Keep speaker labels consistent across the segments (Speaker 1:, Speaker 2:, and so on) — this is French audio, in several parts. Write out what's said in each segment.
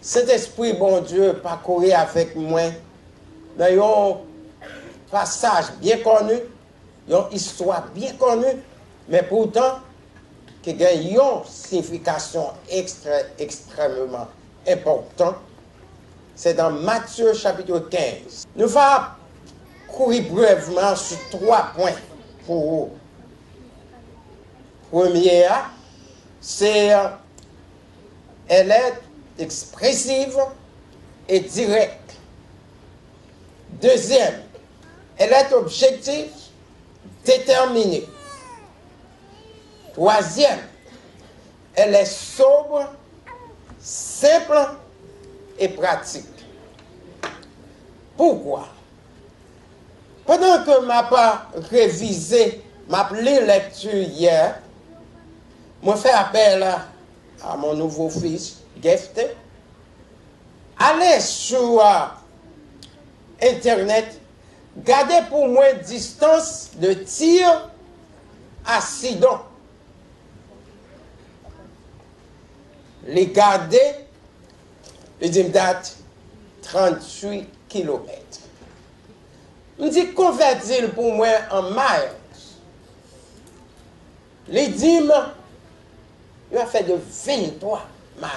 Speaker 1: Saint-Esprit, bon Dieu, parcourir avec moi dans un passage bien connu, une histoire bien connue, mais pourtant, qui a une signification extrêmement importante. C'est dans Matthieu chapitre 15. Nous allons courir brièvement sur 3 points pour vous. Premier, c'est elle est expressive et directe. Deuxième, elle est objective, déterminée. Troisième, elle est sobre, simple et pratique. Pourquoi? Pendant que je n'ai pas révisé ma lecture hier, je fais appel à mon nouveau fils, Gift. Allez sur Internet, gardez pour moi distance de tir à Sidon. Les garder, les date 38 km. Je dis convertir pour moi en miles. Les dîmes, il a fait de 23 miles.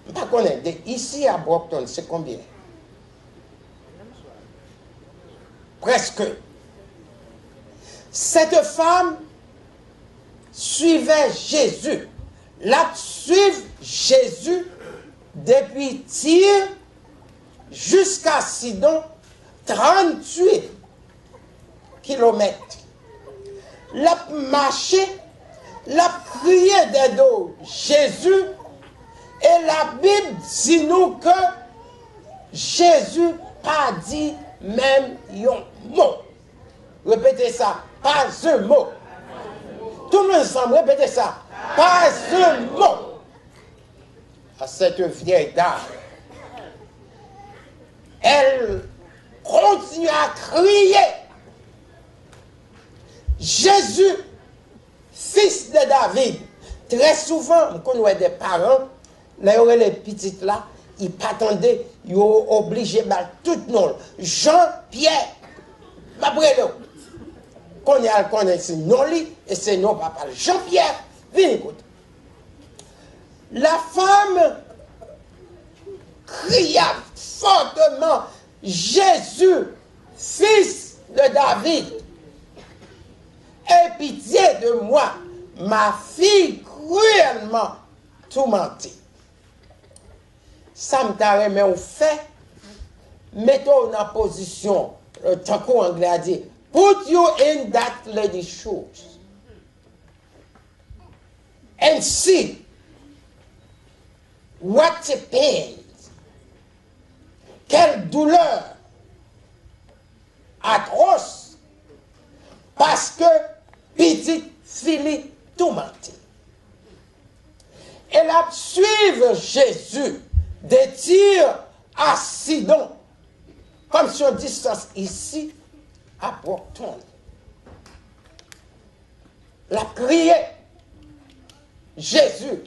Speaker 1: Je ne connais pas. Ici à Brockton, c'est combien? Presque. Cette femme suivait Jésus. La suivre Jésus depuis Tyr jusqu'à Sidon, 38 kilomètres. La marché, la prière des dos Jésus, et la Bible dit nous que Jésus pas dit même un mot. Répétez ça, pas un mot. Tout le monde ensemble, répétez ça, pas un mot. À cette vieille dame, elle continue à crier. Jésus, fils de David. Très souvent, on connaît des parents, les petites là, ils n'attendaient, ils sont obligés de tout le nom. Jean-Pierre, qu'on y a connaît c'est non lit et c'est non papa. Jean-Pierre, viens écoute. La femme cria fortement, Jésus, fils de David, aie pitié de moi, ma fille cruellement tourmentée. Ça me t'a mais on fait, mettons en position, tant qu'en anglais a dit, put you in that lady's shoes and see what pain, quelle douleur atroce, parce que petite fille tourmentée. Elle a suivi Jésus de Tyr à Sidon, comme sur distance ici à Brockton. La prié, Jésus,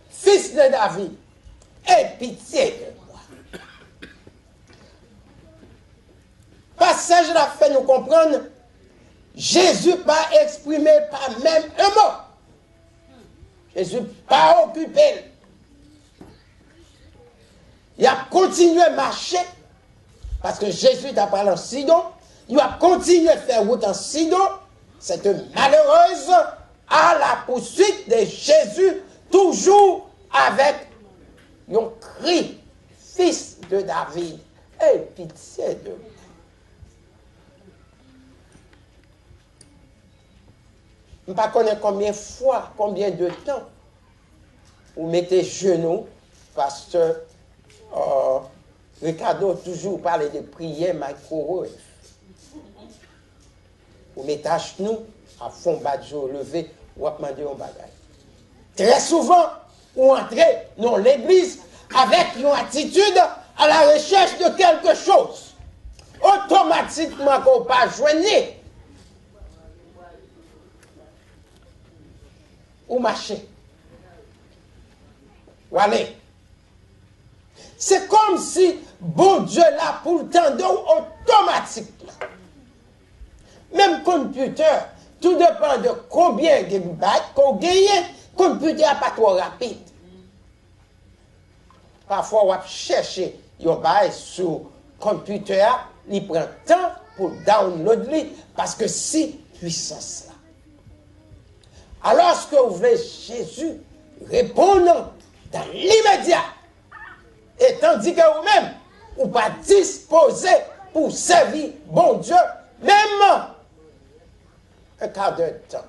Speaker 1: fils de David, aie pitié de moi. Passage la fait nous comprendre, Jésus pas exprimé par même un mot. Jésus pas occupé. Il a continué à marcher parce que Jésus t'a parlé en Sidon. Il a continué à faire route en Sidon. Cette malheureuse à la poursuite de Jésus, toujours avec un cri, fils de David, aie pitié de moi. Je ne sais pas combien de fois, combien de temps vous mettez genoux, parce que Ricardo toujours parle de prière micro. Vous mettez à genoux, à fond bas de jour levé, ou à demander un bagage. Très souvent, vous entrez dans l'église avec une attitude à la recherche de quelque chose. Automatiquement, qu'on ne peut pas joindre. Ou marcher. Ou aller. C'est comme si bon Dieu là pour le temps automatiquement. Même computer, tout dépend de combien de bytes qu'on gagne, computer n'est pas trop rapide. Parfois, on va chercher un bail sur computer, il prend temps pour downloader parce que si puissance là. Alors que vous voulez Jésus répondre dans l'immédiat, et tandis que vous-même, vous pas disposé pour servir bon Dieu, même un quart d'heure de temps.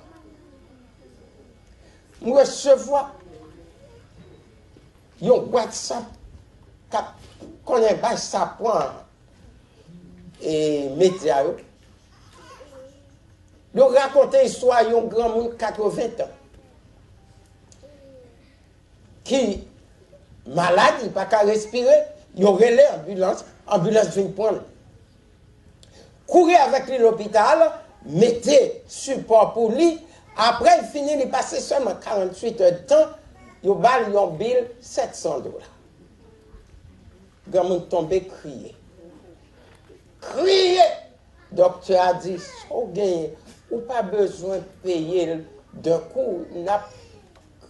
Speaker 1: Nous recevons un WhatsApp qu'on est ça point et média. Nous racontons l'histoire d'un grand monde 80 ans qui malade, il n'a pas qu'à respirer, il aurait l'ambulance, l'ambulance vient prendre. Courez avec lui à l'hôpital, mettez support pour lui, après il finit, il passe seulement 48 heures de temps, il balle un bill $700. Le grand monde tombé, crié. Crié! Le docteur a dit, oh, ou pas besoin de payer d'un coup, n'a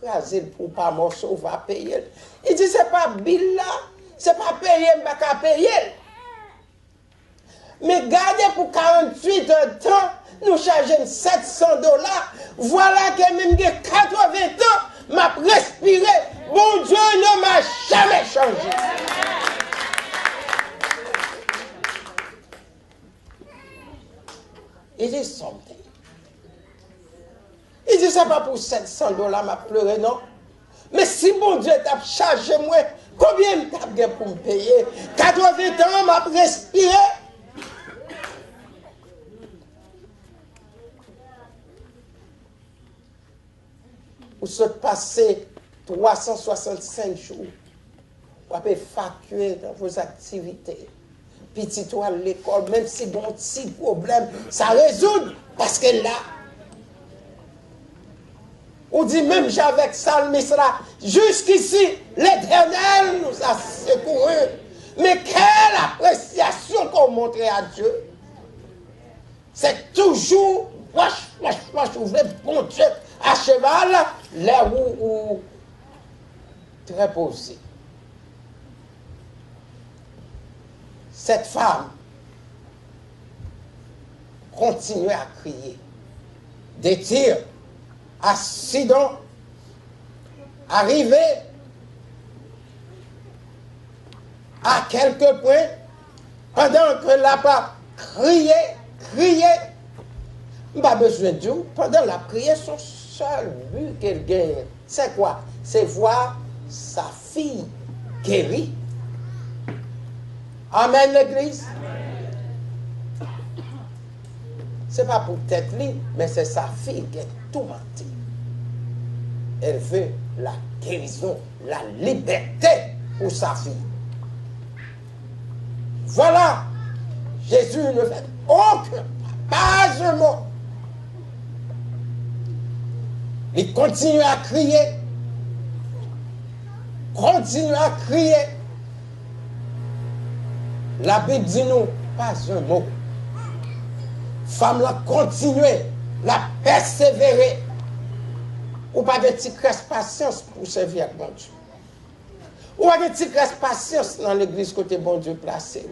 Speaker 1: crasé pour pas morceau, va payer. Il dit, c'est pas bill là, c'est pas payer, mais pas payer. Mais gardez pour 48 heures de temps, nous chargeons $700. Voilà que même 80 ans, m'a respiré. Bon Dieu ne m'a jamais changé. Il dit something. Il dit, c'est pas pour $700 m'a pleuré, non? Mais si mon Dieu t'a chargé moi, combien t'as pour me payer? 80 ans m'a respiré. Vous êtes passé 365 jours. Vous avez facturé dans vos activités. Petit toi à l'école, même si bon petit problème, ça résout parce que là, on dit même j'avec Salmis là, jusqu'ici, l'Éternel nous a secourus. Mais quelle appréciation qu'on montrait à Dieu. C'est toujours, ouvrez bon Dieu à cheval, là où très posé. Cette femme continuait à crier. Des tirs, accidents, arrivés à quelque point, pendant que la part criait, pas besoin de Dieu, pendant la prière, son seul but qu'elle gagne, c'est quoi? C'est voir sa fille guérie. Amen, l'église. Ce n'est pas pour tête lui, mais c'est sa fille qui est tourmentée. Elle veut la guérison, la liberté pour sa fille. Voilà. Jésus ne fait aucun, pas un mot. Il continue à crier. Continue à crier. La Bible dit nous, pas un mot. Femme la continuer, la persévérer. Ou pas de petite patience pour servir avec bon Dieu. Ou pas de petite patience dans l'église côté bon Dieu placé.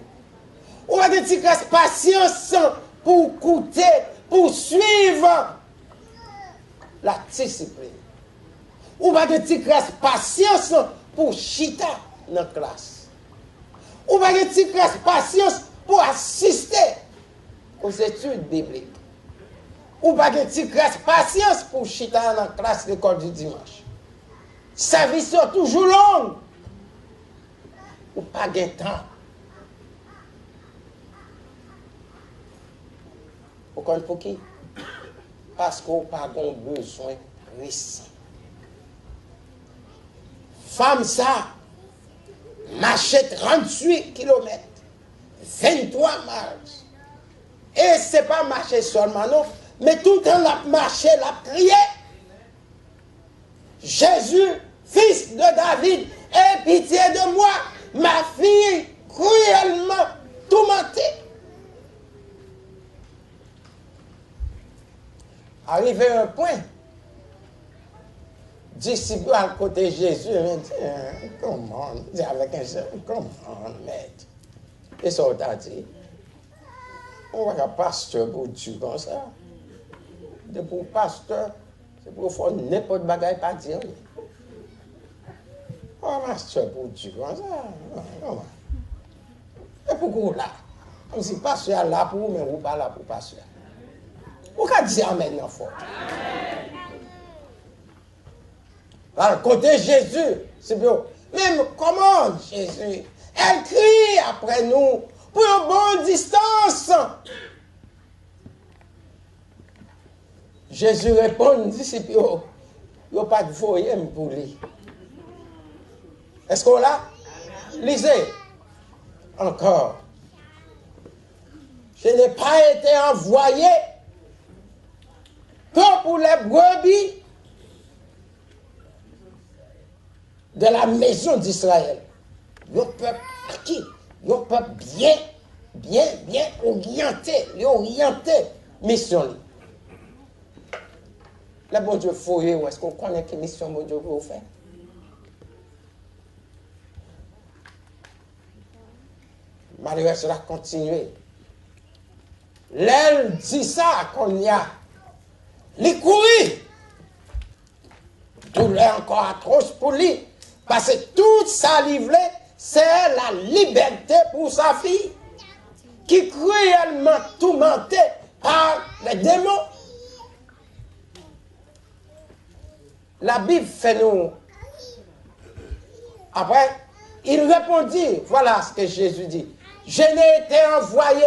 Speaker 1: Ou pas de petite patience pour écouter, pour suivre la discipline. Ou pas de petite patience pour chita dans la classe. Ou pas de petite patience pour assister aux études bibliques. Ou pas de petite patience pour chita dans la classe de l'école du dimanche. Service toujours long. Ou pas de temps. Vous comprenez pour qui? Parce qu'on n'a pas besoin précis. Femme ça, marchait 38 km, 23 marches. Et ce n'est pas marcher seulement, non, mais tout le temps la marché, la prié. Jésus, fils de David, aie pitié de moi. ma fille cruellement tourmentée. Arrivé à un point, disciple à côté de Jésus, il me dit, comment, dit avec un seul, comment, maître. Et ça, on a dit, on va un pasteur pour Dieu comme ça. De pour pasteur, c'est pour faire n'importe bagaille pas dire. Oh, pasteur pour Dieu comme ça. Et pourquoi là? Comme si pasteur là pour vous, mais vous pas là pour pasteur. Vous pouvez dire amen dans fort. Alors, côté Jésus, c'est bien. Même comment Jésus? Elle crie après nous pour une bonne distance. Jésus répond, disciples, il n'y a pas de voyer pour lui. Est-ce qu'on l'a? Lisez. Encore. Je n'ai pas été envoyé que pour les brebis de la maison d'Israël. Le peuple qui? Le peuple bien orienté, mission. Le bon Dieu fouille, ou est-ce qu'on connaît quelle mission bon Dieu veut vous faire? Malgré cela, continuer. L'aile dit ça qu'on y a. Les courir. Douleur encore atroce pour lui. Parce que toute sa livrée, c'est la liberté pour sa fille. Qui est cruellement tourmentée par les démons. La Bible fait nous. Après, il répondit, voilà ce que Jésus dit. Je n'ai été envoyé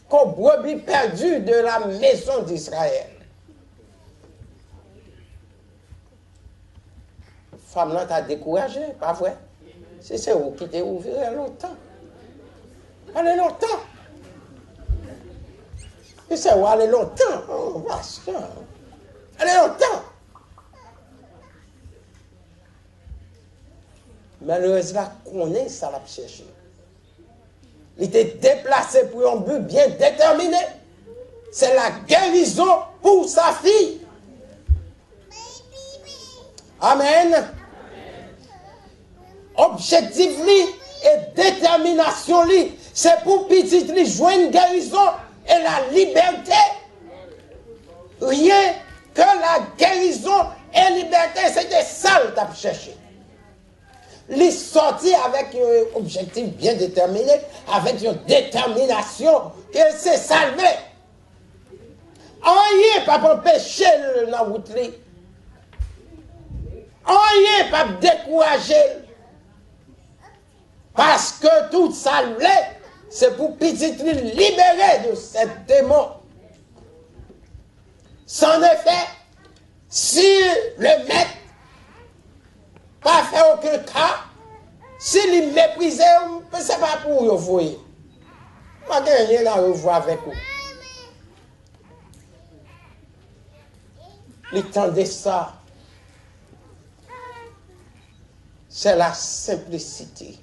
Speaker 1: qu'aux brebis perdues de la maison d'Israël. Femme là t'a découragé, pas vrai? C'est vous qui t'es ouvert longtemps. Allez longtemps. Et c'est où aller longtemps. Oh, vache. Allez longtemps. Malheureusement, qu'on est, ça l'a cherché. Il était déplacé pour un but bien déterminé. C'est la guérison pour sa fille. Amen. Objectif li et détermination li, c'est pour petit li jouer une guérison et la liberté. Rien que la guérison et la liberté, c'était ça que tu as cherché. Les sortir avec un objectif bien déterminé, avec une détermination que c'est salvé. Rien pas pour empêcher la route. Rien pas décourager. Parce que tout ça c'est pour petit libérer de cette démon. Sans effet, si le maître pas fait aucun cas, s'il méprisait, c'est pas pour vous voyez. Pas de rien à revoir avec vous. Le temps de ça, c'est la simplicité.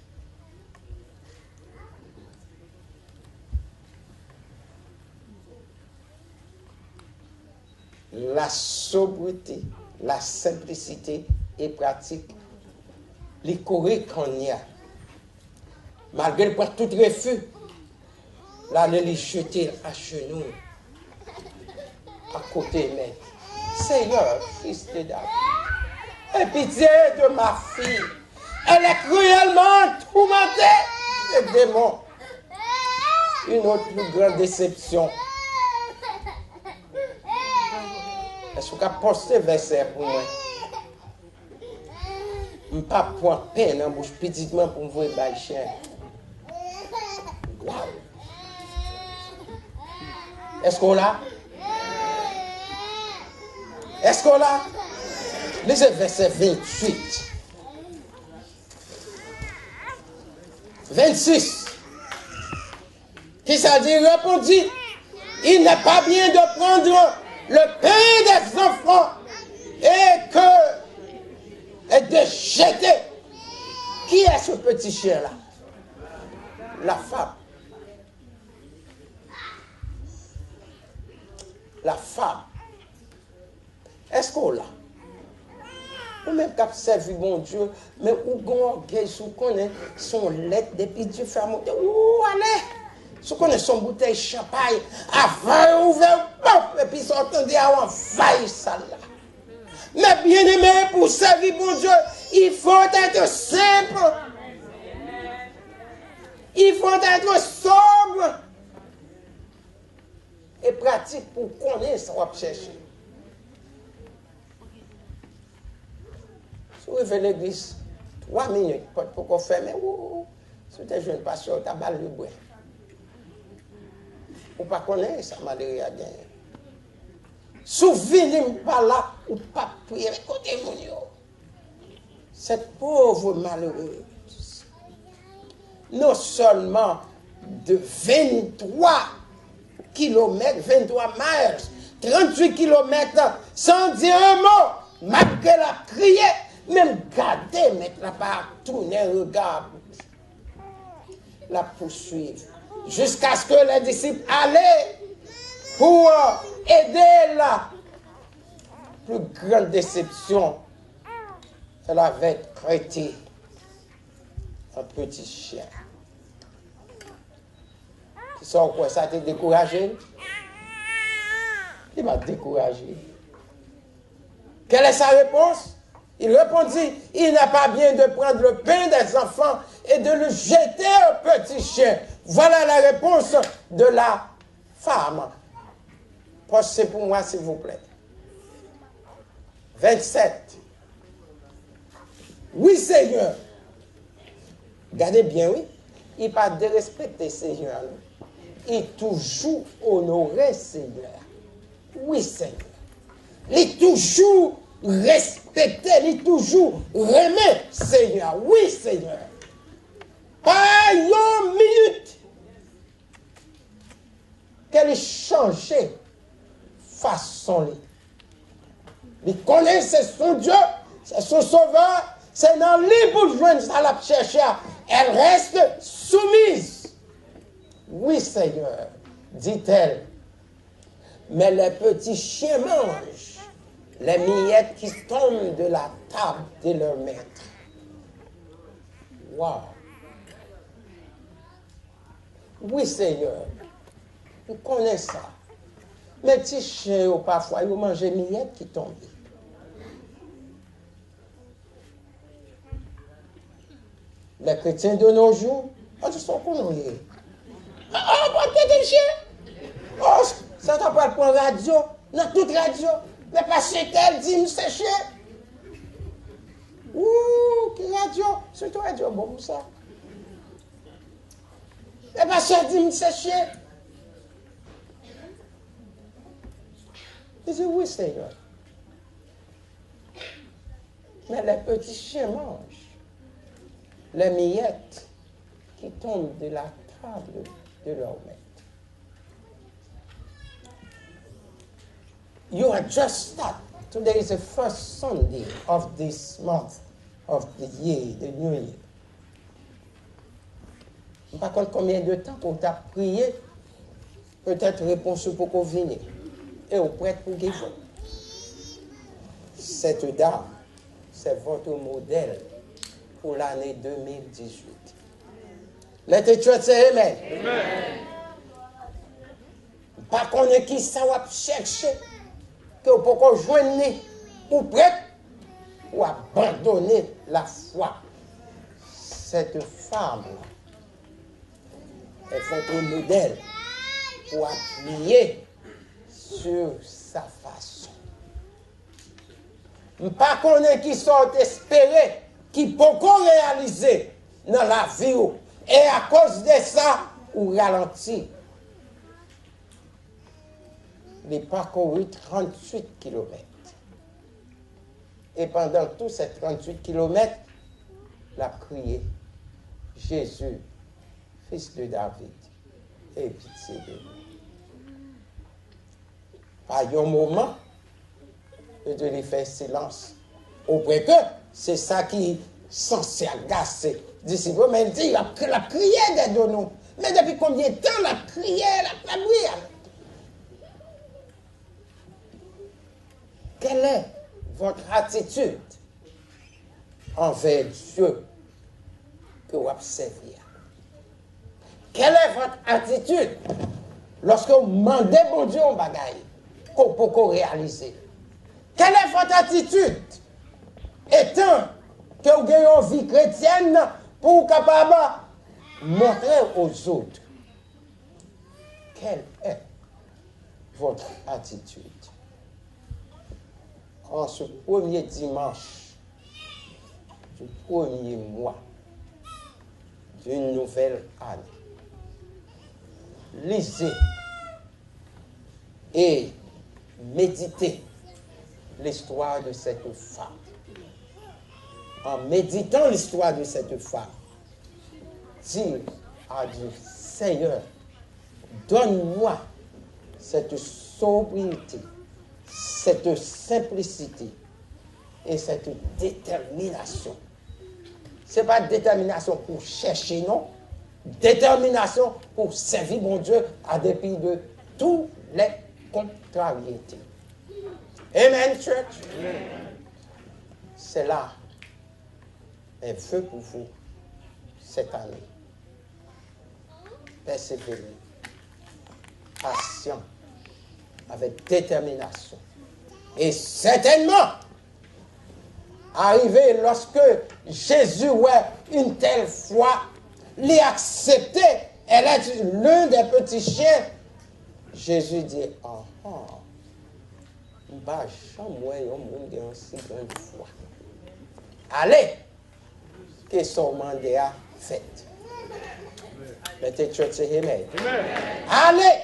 Speaker 1: La sobriété, la simplicité et pratique, les corrects qu'on y a. Malgré le point tout refus, là, les jeter à genoux, à côté, mais Seigneur, fils de David, aie pitié de ma fille. Elle est cruellement tourmentée des démons. Une autre plus grande déception. Est-ce que vous pouvez poster verset pour moi? Je ne peux pas prendre peine en bouche petitement pour me voir les chiens. Wow. Est-ce qu'on l'a? Est-ce qu'on l'a? Lisez verset 28. 26. Qui ça dit? Répondit, il n'est pas bien de prendre le pain des enfants et de jeter Qui est ce petit chien-là? La femme. La femme. Est-ce qu'on l'a? Ou même qu'à servir bon Dieu, mais où on gagne, sous connaît son lait depuis Dieu fait monter. Où allez? Sous connaît son bouteille de champagne, avant ouvert, et puis s'entendait en faille ça là. Mais bien aimé, pour servir bon Dieu, il faut être simple. Il faut être sobre. Et pratique pour connaître ce qu'on va chercher. Si vous avez l'église, 3 minutes, pas pour qu'on fait, mais si tu es jeune pasteur, tu as balle le bois. Ou pas connaître ça, malheureux à gagner. Souvenez-vous pas là, ou pas prier, écoutez-moi. Cette pauvre malheureuse, non seulement de 23 kilomètres, 23 miles, 38 kilomètres, sans dire un mot, malgré la criée, même garder, mettre la part, tourner, regarde, la poursuivre, jusqu'à ce que les disciples allaient pour aider la plus grande déception. Elle avait traité un petit chien. Qui sort quoi? Ça t'a découragé? Il m'a découragé. Quelle est sa réponse? Il répondit, il n'est pas bien de prendre le pain des enfants et de le jeter au petit chien. Voilà la réponse de la femme. Postez pour moi, s'il vous plaît. 27. Oui, Seigneur. Regardez bien, oui. Il pas de respecter Seigneur. Il toujours honorer Seigneur. Oui, Seigneur. Il toujours respecter, il toujours remet Seigneur. Oui, Seigneur. Pas une minute qu'elle ait changé façon. Il connaît, c'est son Dieu, c'est son sauveur. C'est dans lui pour joindre ça la chercher. Elle reste soumise. Oui, Seigneur, dit-elle. Mais les petits chiens mangent les miettes qui tombent de la table de leur maître. Wow. Oui, Seigneur, vous connaissez ça. Mais petits chiens, parfois, ils mangent les miettes qui tombent. Les chrétiens de nos jours, ils sont connus. Ah, peut-être un chien. Oh, ça t'a pas pour radio, dans toute radio. Mais parce qu'elle dit, c'est chien. Ouh, quelle radio? C'est toi radio, bon pour ça. Mais parce qu'elle dit, c'est chien. Il dit, oui, Seigneur. Mais les petits chiens mangent les miettes qui tombent de la table de leur maître. You are just started. Today is the first Sunday of this month of the year, the new year. Par contre, combien de temps pour t'a prié, peut-être réponse pour qu'on vienne. Et au prêtre pour qu'il faut. Cette dame, c'est votre modèle pour l'année 2018. Let the church say amen. Amen. Par contre, qui ça va chercher que vous pouvez joindre ou prêtre ou abandonner la foi. Cette femme est votre modèle pour appuyer sur sa façon. Pas qu'on ait qui sont espérés, qui peuvent réaliser dans la vie. Et à cause de ça, on ralentit. Il a parcouru 38 km. Et pendant tous ces 38 km, il a crié, Jésus, fils de David, aie pitié de nous. Pas un moment de lui faire silence. Au point que c'est ça qui censé agacer disciples, mais il dit, il a crié des nous. Mais depuis combien de temps il a crié, la prière? Quelle est votre attitude envers Dieu que vous observez? Quelle est votre attitude lorsque vous demandez bon Dieu un bagaille qu'on peut réaliser? Quelle est votre attitude étant que vous avez une vie chrétienne pour capable montrer aux autres? Quelle est votre attitude? En ce premier dimanche du premier mois d'une nouvelle année, lisez et méditez l'histoire de cette femme. En méditant l'histoire de cette femme, dire à Dieu, Seigneur, donne-moi cette sobriété, cette simplicité et cette détermination. Ce n'est pas détermination pour chercher, non. Détermination pour servir mon Dieu à dépit de toutes les contrariétés. Amen, church. C'est là un vœu pour vous cette année. Persévérer, patient, avec détermination. Et certainement, arriver lorsque Jésus ouais une telle foi, l'y accepter, elle est l'un des petits chiens. Jésus dit, bah, jamais un monde qui a si grande foi. Allez, que son mandat fait. Mettez church et amen. Allez,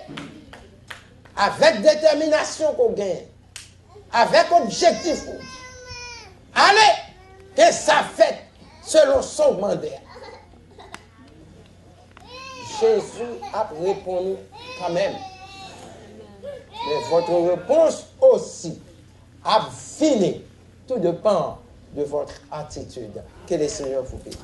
Speaker 1: avec détermination qu'on gagne, avec objectif. Allez, que ça fait selon son mandat. Jésus a répondu quand même. Mais votre réponse aussi a fini. Tout dépend de votre attitude. Que le Seigneur vous bénisse.